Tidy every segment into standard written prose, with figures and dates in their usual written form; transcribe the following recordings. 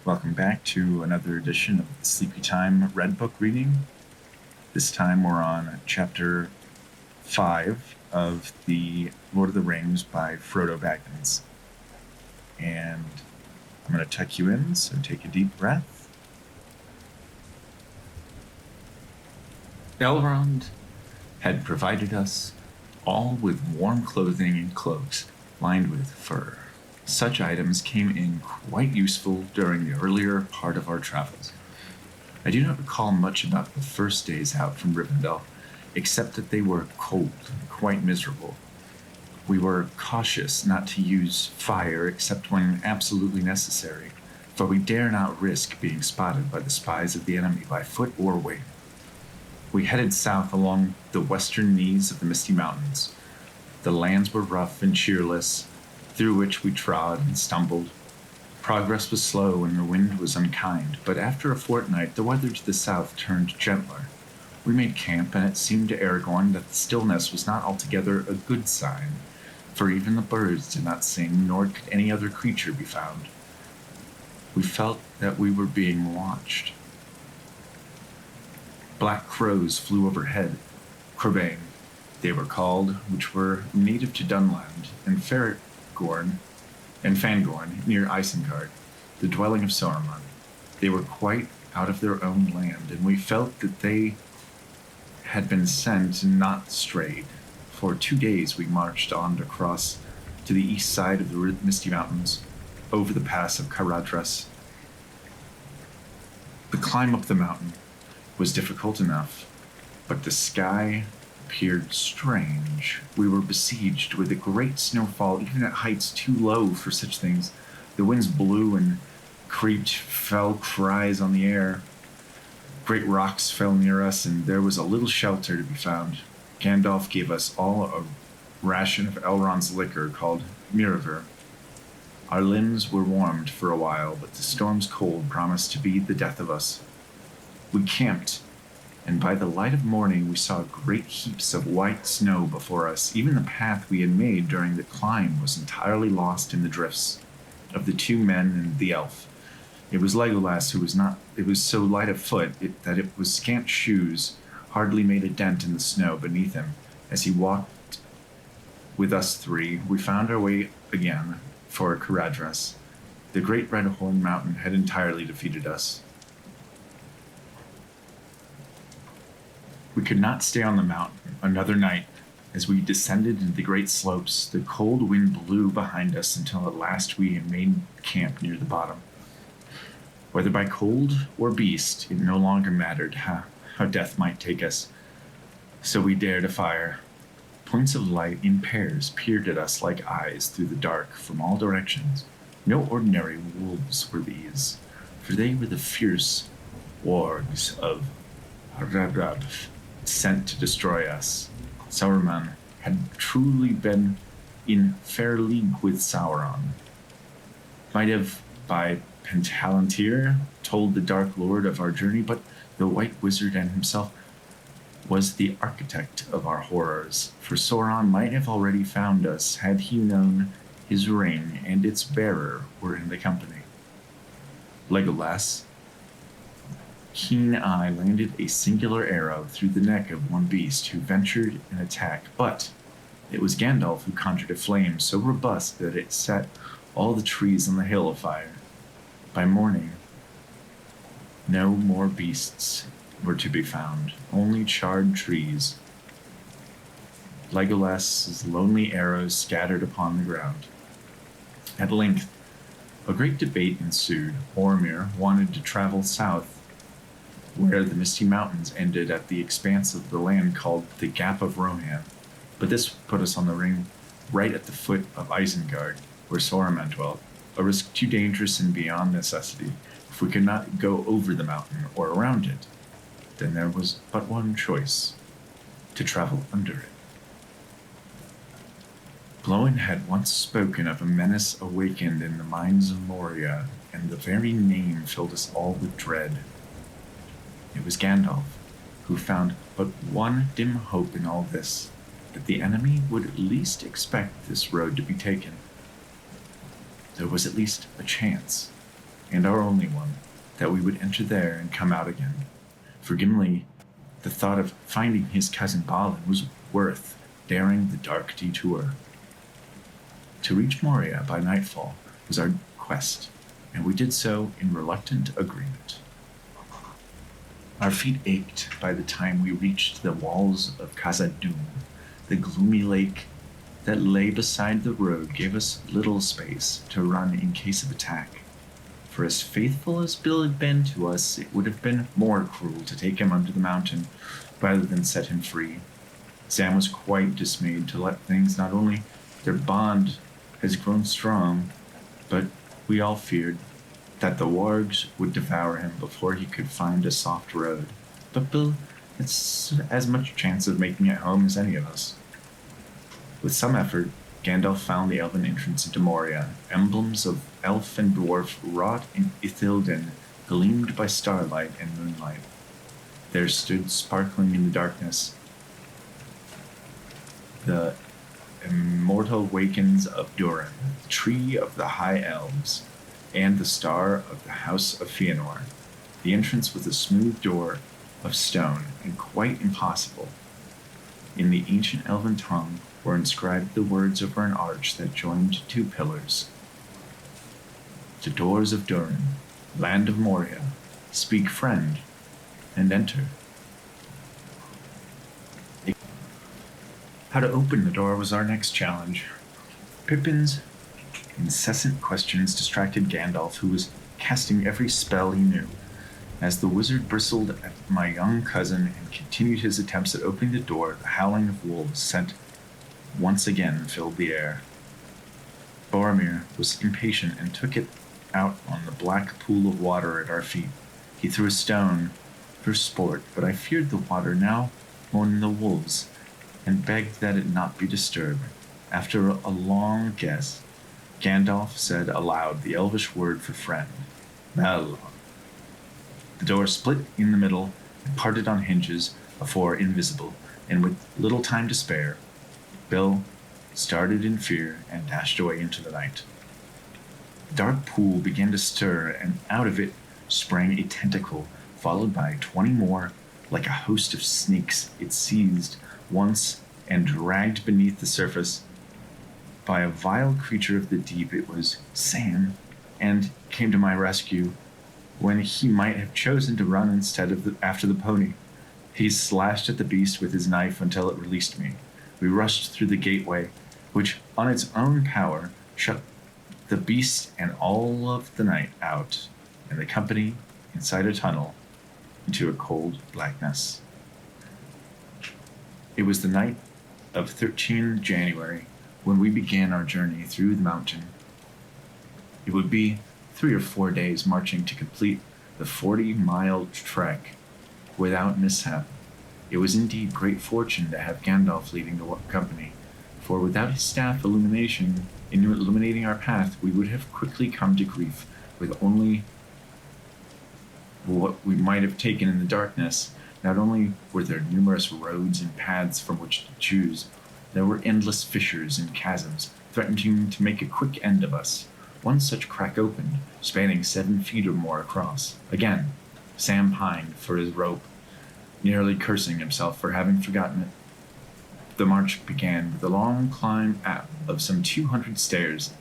Welcome back to another edition of the Sleepy Time Red Book reading. This time we're on Chapter 5 of the Lord of the Rings by Frodo Baggins. And I'm going to tuck you in, so take a deep breath. Elrond had provided us all with warm clothing and cloaks lined with fur. Such items came in quite useful during the earlier part of our travels. I do not recall much about the first days out from Rivendell, except that they were cold and quite miserable. We were cautious not to use fire except when absolutely necessary, for we dare not risk being spotted by the spies of the enemy by foot or wing. We headed south along the western knees of the Misty Mountains. The lands were rough and cheerless, through which we trod and stumbled. Progress was slow and the wind was unkind, but after a fortnight the weather to the south turned gentler. We made camp, and it seemed to Aragorn that the stillness was not altogether a good sign, for even the birds did not sing, nor could any other creature be found. We felt that we were being watched. Black crows flew overhead, Crebain, they were called, which were native to Dunland, and Fangorn near Isengard, the dwelling of Saruman. They were quite out of their own land, and we felt that they had been sent and not strayed. For 2 days we marched on across to the east side of the Misty Mountains, over the pass of Caradhras. The climb up the mountain was difficult enough, but the sky appeared strange. We were besieged with a great snowfall, even at heights too low for such things. The winds blew and creaked fell cries on the air. Great rocks fell near us, and there was a little shelter to be found. Gandalf gave us all a ration of Elrond's liquor called Miraver. Our limbs were warmed for a while, but the storm's cold promised to be the death of us. We camped, and by the light of morning we saw great heaps of white snow before us. Even the path we had made during the climb was entirely lost in the drifts of the 2 men and the elf. It was Legolas who was so light of foot that it was scant shoes hardly made a dent in the snow beneath him. As he walked with us 3, we found our way again for Caradhras. The great Red Horn Mountain had entirely defeated us. We could not stay on the mountain another night. As we descended into the great slopes, the cold wind blew behind us until at last we had made camp near the bottom. Whether by cold or beast, it no longer mattered how death might take us. So we dared a fire. Points of light in pairs peered at us like eyes through the dark from all directions. No ordinary wolves were these, for they were the fierce wargs of J.R.R, sent to destroy us. Saruman had truly been in fair league with Sauron. Might have, by Palantir, told the Dark Lord of our journey, but the White Wizard and himself was the architect of our horrors, for Sauron might have already found us had he known his ring and its bearer were in the company. Legolas' keen eye landed a singular arrow through the neck of one beast who ventured an attack, but it was Gandalf who conjured a flame so robust that it set all the trees on the hill afire. By morning, no more beasts were to be found, only charred trees. Legolas's lonely arrows scattered upon the ground. At length, a great debate ensued. Boromir wanted to travel south, where the Misty Mountains ended at the expanse of the land called the Gap of Rohan, but this put us on the ring right at the foot of Isengard, where Saruman dwelt, a risk too dangerous and beyond necessity. If we could not go over the mountain or around it, then there was but one choice: to travel under it. Glóin had once spoken of a menace awakened in the minds of Moria, and the very name filled us all with dread. It was Gandalf who found but one dim hope in all this, that the enemy would at least expect this road to be taken. There was at least a chance. and our only one, that we would enter there and come out again. For Gimli, the thought of finding his cousin Balin was worth daring the dark detour. To reach Moria by nightfall was our quest, and we did so in reluctant agreement. Our feet ached by the time we reached the walls of Khazad-dûm. The gloomy lake that lay beside the road gave us little space to run in case of attack. For as faithful as Bill had been to us, it would have been more cruel to take him under the mountain rather than set him free. Sam was quite dismayed to let things, not only their bond has grown strong, but we all feared that the wargs would devour him before he could find a soft road. But Bill had as much chance of making it home as any of us. With some effort, Gandalf found the elven entrance into Moria. Emblems of elf and dwarf wrought in Ithilden gleamed by starlight and moonlight. There stood sparkling in the darkness the immortal wakens of Durin, the tree of the high elves, and the star of the house of Fëanor. The entrance was a smooth door of stone and quite impossible. In the ancient elven tongue were inscribed the words over an arch that joined two pillars. The doors of Durin, land of Moria, speak friend, and enter. How to open the door was our next challenge. Pippin's incessant questions distracted Gandalf, who was casting every spell he knew. As the wizard bristled at my young cousin and continued his attempts at opening the door, the howling of wolves once again filled the air. Boromir was impatient and took it out on the black pool of water at our feet. He threw a stone for sport, but I feared the water now more than the wolves, and begged that it not be disturbed. After a long guess, Gandalf said aloud the elvish word for friend, Mel. The door split in the middle and parted on hinges afore invisible, and with little time to spare, Bill started in fear and dashed away into the night. The dark pool began to stir, and out of it sprang a tentacle, followed by 20 more. Like a host of snakes, it seized once and dragged beneath the surface. By a vile creature of the deep, it was Sam, and came to my rescue when he might have chosen to run instead of after the pony. He slashed at the beast with his knife until it released me. We rushed through the gateway, which on its own power shut the beast and all of the night out, and the company inside a tunnel into a cold blackness. It was the night of 13 January when we began our journey through the mountain. It would be 3 or 4 days marching to complete the 40-mile trek without mishap. It was indeed great fortune to have Gandalf leading the company, for without his staff illuminating our path, we would have quickly come to grief with only what we might have taken in the darkness. Not only were there numerous roads and paths from which to choose, there were endless fissures and chasms threatening to make a quick end of us. One such crack opened, spanning 7 feet or more across. Again, Sam pined for his rope, nearly cursing himself for having forgotten it. The march began with a long climb of some 200 stairs,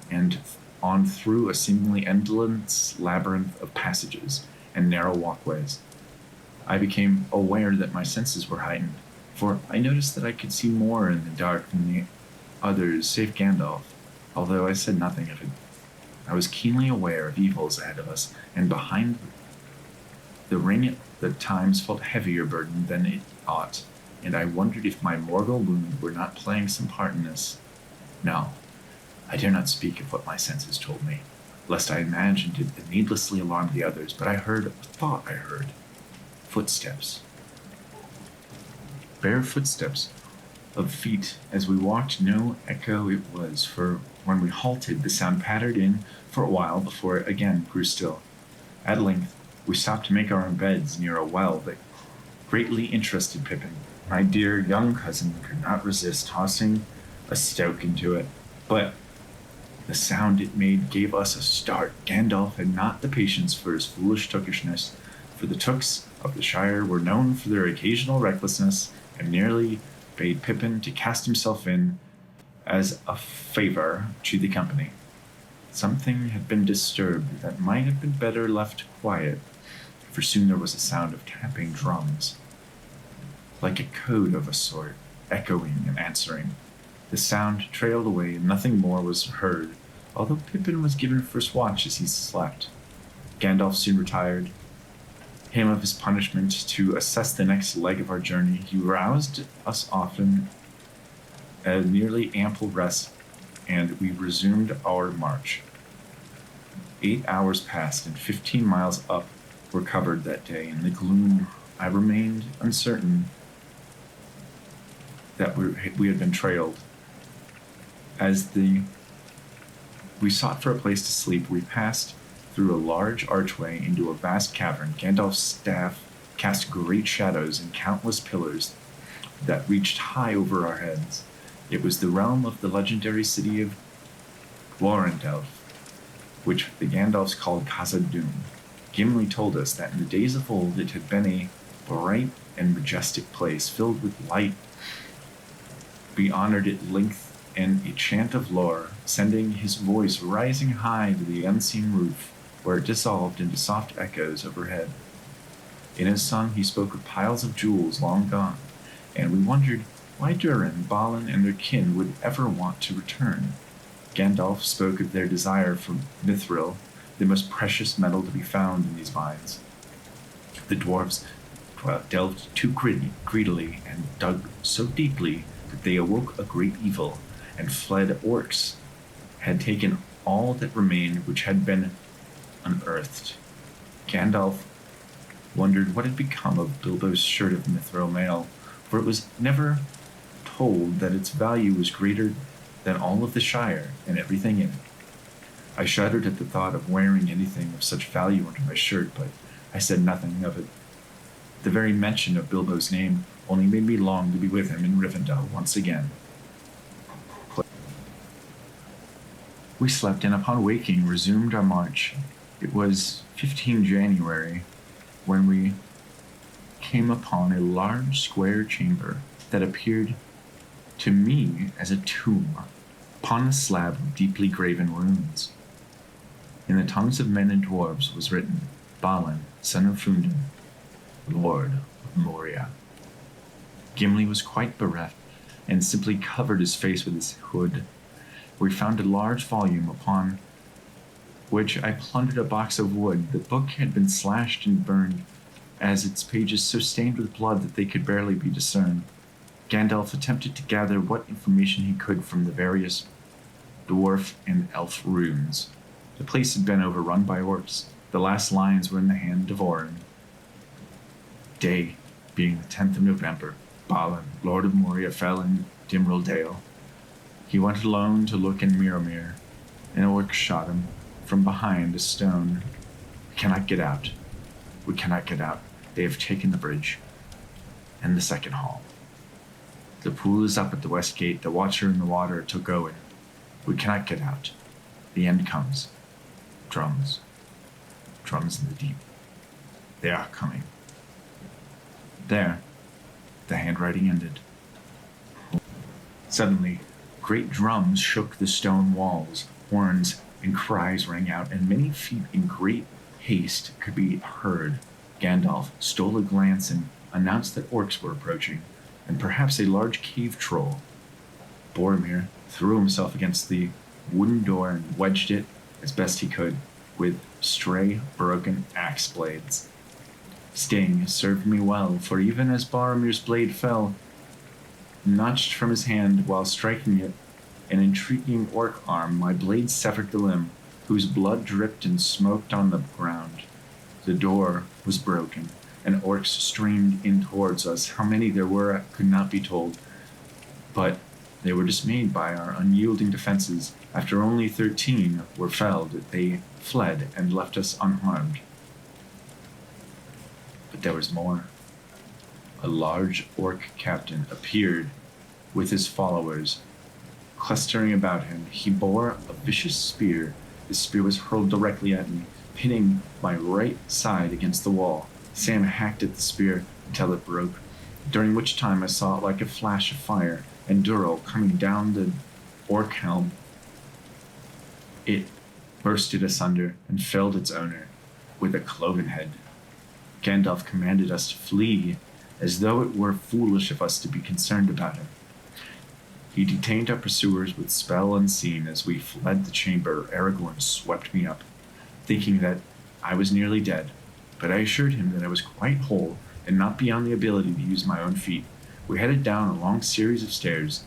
and on through a seemingly endless labyrinth of passages and narrow walkways. I became aware that my senses were heightened, for I noticed that I could see more in the dark than the others, save Gandalf, although I said nothing of it. I was keenly aware of evils ahead of us, and behind the ring at the times felt heavier burden than it ought, and I wondered if my mortal wound were not playing some part in this. No, I dare not speak of what my senses told me, lest I imagined it and needlessly alarmed the others, but I thought I heard footsteps. Bare footsteps of feet as we walked. No echo it was, for when we halted, the sound pattered in for a while before it again grew still. At length, we stopped to make our own beds near a well that greatly interested Pippin. My dear young cousin could not resist tossing a stoke into it, but The sound it made gave us a start. Gandalf had not the patience for his foolish tookishness, for the Tooks of the Shire were known for their occasional recklessness, and nearly bade Pippin to cast himself in as a favor to the company. Something had been disturbed that might have been better left quiet, for soon there was a sound of tapping drums, like a code of a sort, echoing and answering. The sound trailed away, and nothing more was heard, although Pippin was given first watch as he slept. Gandalf soon retired, him of his punishment, to assess the next leg of our journey. He roused us often a nearly ample rest, and we resumed our march. 8 hours passed, and 15 miles up were covered that day. In the gloom, I remained uncertain that we had been trailed. As we sought for a place to sleep, we passed through a large archway into a vast cavern. Gandalf's staff cast great shadows and countless pillars that reached high over our heads. It was the realm of the legendary city of Glorindel, which the Gandalfs called Khazad-dûm. Gimli told us that in the days of old it had been a bright and majestic place filled with light. We honored it length and a chant of lore, sending his voice rising high to the unseen roof, where it dissolved into soft echoes overhead. In his song he spoke of piles of jewels long gone, and we wondered why Durin, Balin, and their kin would ever want to return. Gandalf spoke of their desire for mithril, the most precious metal to be found in these mines. The dwarves delved too greedily and dug so deeply that they awoke a great evil, and fled. Orcs had taken all that remained which had been unearthed. Gandalf wondered what had become of Bilbo's shirt of mithril mail, for it was never told that its value was greater than all of the Shire and everything in it. I shuddered at the thought of wearing anything of such value under my shirt, but I said nothing of it. The very mention of Bilbo's name only made me long to be with him in Rivendell once again. We slept, and upon waking resumed our march. It was 15 January when we came upon a large square chamber that appeared to me as a tomb upon a slab of deeply graven runes. In the tongues of men and dwarves was written, Balin, son of Fundin, Lord of Moria. Gimli was quite bereft, and simply covered his face with his hood. We found a large volume, upon which I plundered a box of wood. The book had been slashed and burned, as its pages so stained with blood that they could barely be discerned. Gandalf attempted to gather what information he could from the various dwarf and elf runes. The place had been overrun by orcs. The last lines were in the hand of Orin. Day, being the 10th of November, Balin, Lord of Moria, fell in Dimril Dale. He went alone to look in Mirror. An orc shot him from behind a stone. We cannot get out. We cannot get out. They have taken the bridge and the second hall. The pool is up at the west gate. The watcher in the water took Owen. We cannot get out. The end comes. Drums. Drums in the deep. They are coming. There, the handwriting ended. Suddenly, great drums shook the stone walls. Horns and cries rang out, and many feet in great haste could be heard. Gandalf stole a glance and announced that orcs were approaching, and perhaps a large cave troll. Boromir threw himself against the wooden door and wedged it as best he could with stray, broken axe blades. Staying served me well, for even as Boromir's blade fell, notched from his hand while striking it, an intriguing orc arm, my blade severed the limb, whose blood dripped and smoked on the ground. The door was broken, and orcs streamed in towards us. How many there were could not be told, but they were dismayed by our unyielding defenses. After only 13 were felled, they fled and left us unharmed. But there was more. A large orc captain appeared with his followers, Clustering about him, he bore a vicious spear. The spear was hurled directly at me, pinning my right side against the wall. Sam hacked at the spear until it broke, during which time I saw it like a flash of fire, and Durrell coming down the orc helm. It bursted asunder and felled its owner with a cloven head. Gandalf commanded us to flee, as though it were foolish of us to be concerned about him. He detained our pursuers with spell unseen. As we fled the chamber, Aragorn swept me up, thinking that I was nearly dead, but I assured him that I was quite whole and not beyond the ability to use my own feet. We headed down a long series of stairs,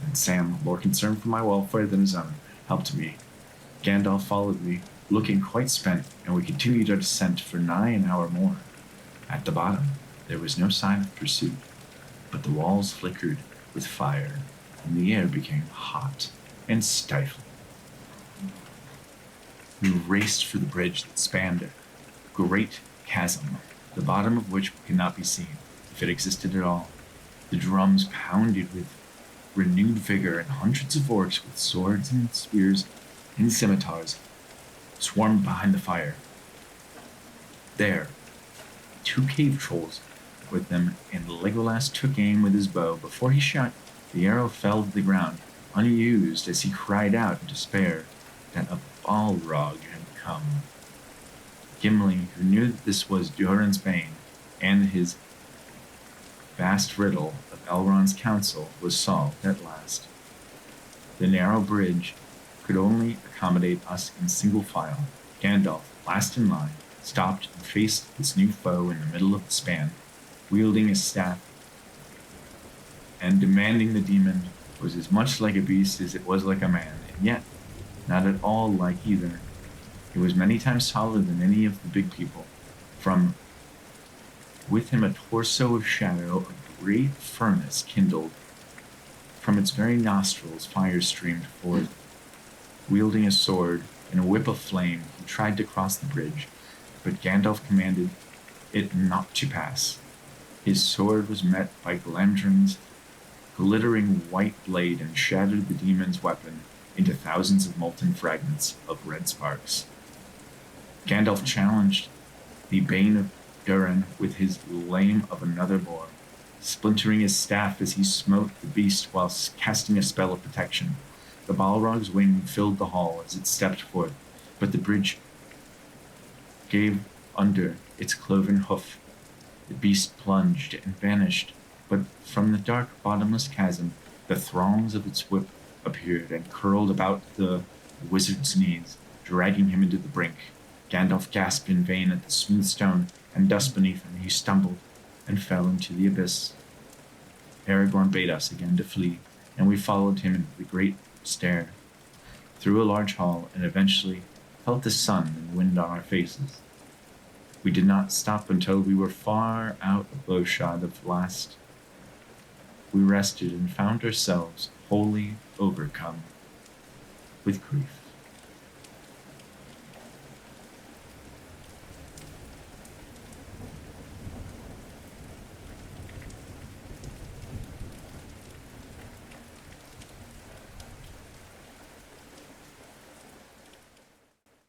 and Sam, more concerned for my welfare than his own, helped me. Gandalf followed me, looking quite spent, and we continued our descent for nigh an hour more. At the bottom, there was no sign of pursuit, but the walls flickered with fire, and the air became hot and stifling. We raced for the bridge that spanned a great chasm, the bottom of which could not be seen, if it existed at all. The drums pounded with renewed vigor, and hundreds of orcs with swords and spears and scimitars swarmed behind the fire. There, 2 cave trolls with them, and Legolas took aim with his bow. Before he shot, the arrow fell to the ground, unused, as he cried out in despair that a Balrog had come. Gimli, who knew that this was Durin's bane, and his vast riddle of Elrond's counsel was solved at last. The narrow bridge could only accommodate us in single file. Gandalf, last in line, stopped and faced his new foe in the middle of the span, wielding his staff, and demanding the demon was as much like a beast as it was like a man, and yet not at all like either. He was many times taller than any of the big people. With him a torso of shadow, a great furnace kindled. From its very nostrils fire streamed forth. Wielding a sword and a whip of flame, he tried to cross the bridge, but Gandalf commanded it not to pass. His sword was met by Glamdring's glittering white blade and shattered the demon's weapon into thousands of molten fragments of red sparks. Gandalf challenged the bane of Durin with his lame of another lore, splintering his staff as he smote the beast whilst casting a spell of protection. The Balrog's wing filled the hall as it stepped forth, but the bridge gave under its cloven hoof. The beast plunged and vanished, but from the dark, bottomless chasm, the throngs of its whip appeared and curled about the wizard's knees, dragging him into the brink. Gandalf gasped in vain at the smooth stone and dust beneath him. He stumbled and fell into the abyss. Aragorn bade us again to flee, and we followed him into the great stair, through a large hall, and eventually felt the sun and wind on our faces. We did not stop until we were far out of bowshot of last. We rested and found ourselves wholly overcome with grief.